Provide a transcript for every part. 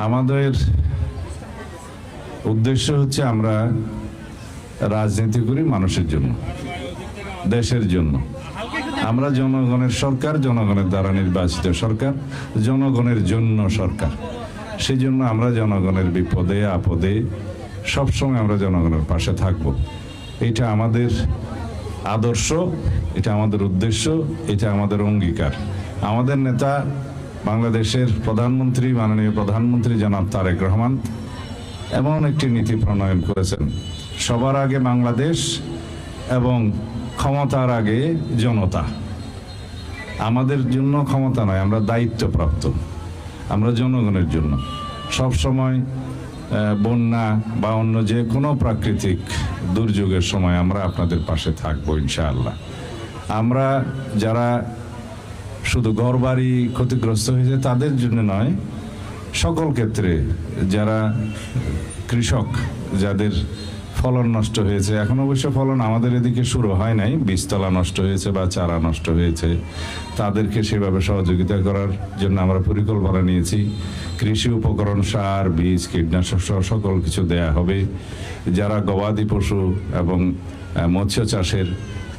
আমাদের উদ্দেশ্য হচ্ছে আমরা রাজনীতি করি মানুষের জন্য, দেশের জন্য। আমরা জনগণের সরকার, জনগণের দ্বারা নির্বাচিত সরকার, জনগণের জন্য সরকার। সেই জন্য আমরা জনগণের বিপদে আপদে সবসময় আমরা জনগণের পাশে থাকব। এটা আমাদের আদর্শ, এটা আমাদের উদ্দেশ্য, এটা আমাদের অঙ্গীকার। আমাদের নেতা বাংলাদেশের প্রধানমন্ত্রী, মাননীয় প্রধানমন্ত্রী জনাব তারেক রহমান এমন একটি নীতি প্রণয়ন করেছেন, সবার আগে বাংলাদেশ এবং ক্ষমতার আগে জনতা। আমাদের জন্য ক্ষমতা নয়, আমরা দায়িত্বপ্রাপ্ত, আমরা জনগণের জন্য। সব সময় বন্যা বা অন্য যে কোনো প্রাকৃতিক দুর্যোগের সময় আমরা আপনাদের পাশে থাকবো ইনশাআল্লাহ। আমরা যারা শুধু ঘরবাড়ি ক্ষতিগ্রস্ত হয়েছে তাদের জন্য নয়, সকল ক্ষেত্রে যারা কৃষক, যাদের ফলন নষ্ট হয়েছে, এখন অবশ্য ফলন আমাদের এদিকে শুরু হয় নাই, বীজতলা নষ্ট হয়েছে বা চারা নষ্ট হয়েছে, তাদেরকে সেভাবে সহযোগিতা করার জন্য আমরা পরিকল্পনা নিয়েছি। কৃষি উপকরণ, সার, বীজ, কীটনাশক সহ সকল কিছু দেয়া হবে। যারা গবাদি পশু এবং মৎস্য চাষের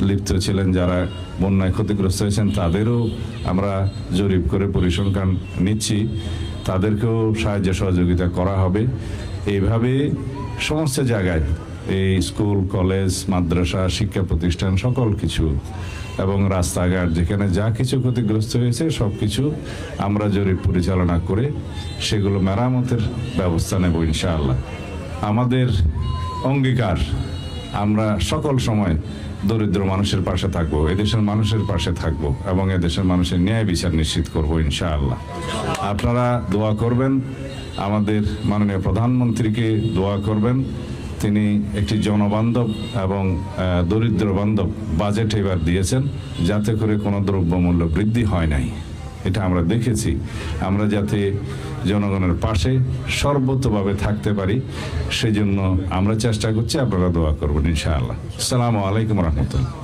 লিপ্ত ছিলেন, যারা বন্যায় ক্ষতিগ্রস্ত হয়েছেন, তাদেরও আমরা জরিপ করে পরিসংখ্যান নিচ্ছি, তাদেরকেও সাহায্য সহযোগিতা করা হবে। এইভাবে সমস্ত জায়গায়, এই স্কুল, কলেজ, মাদ্রাসা, শিক্ষা প্রতিষ্ঠান, সকল কিছু এবং রাস্তাঘাট যেখানে যা কিছু ক্ষতিগ্রস্ত হয়েছে সব কিছু আমরা জরিপ পরিচালনা করে সেগুলো মেরামতের ব্যবস্থা নেব ইনশাআল্লাহ। আমাদের অঙ্গীকার, আমরা সকল সময় দরিদ্র মানুষের পাশে থাকবো, এদেশের মানুষের পাশে থাকবো এবং এদেশের মানুষের ন্যায় বিচার নিশ্চিত করবো ইনশাআল্লাহ। আপনারা দোয়া করবেন, আমাদের মাননীয় প্রধানমন্ত্রীকে দোয়া করবেন। তিনি একটি জনবান্ধব এবং দরিদ্র বান্ধব বাজেট এবার দিয়েছেন, যাতে করে কোনো দ্রব্যমূল্য বৃদ্ধি হয় নাই। এটা আমরা দেখেছি। আমরা যাতে জনগণের পাশে সর্বতভাবে থাকতে পারি, সেজন্য আমরা চেষ্টা করছি। আপনারা দোয়া করবেন ইনশাআল্লাহ। আসসালামু আলাইকুম রহমতুল্লাহ।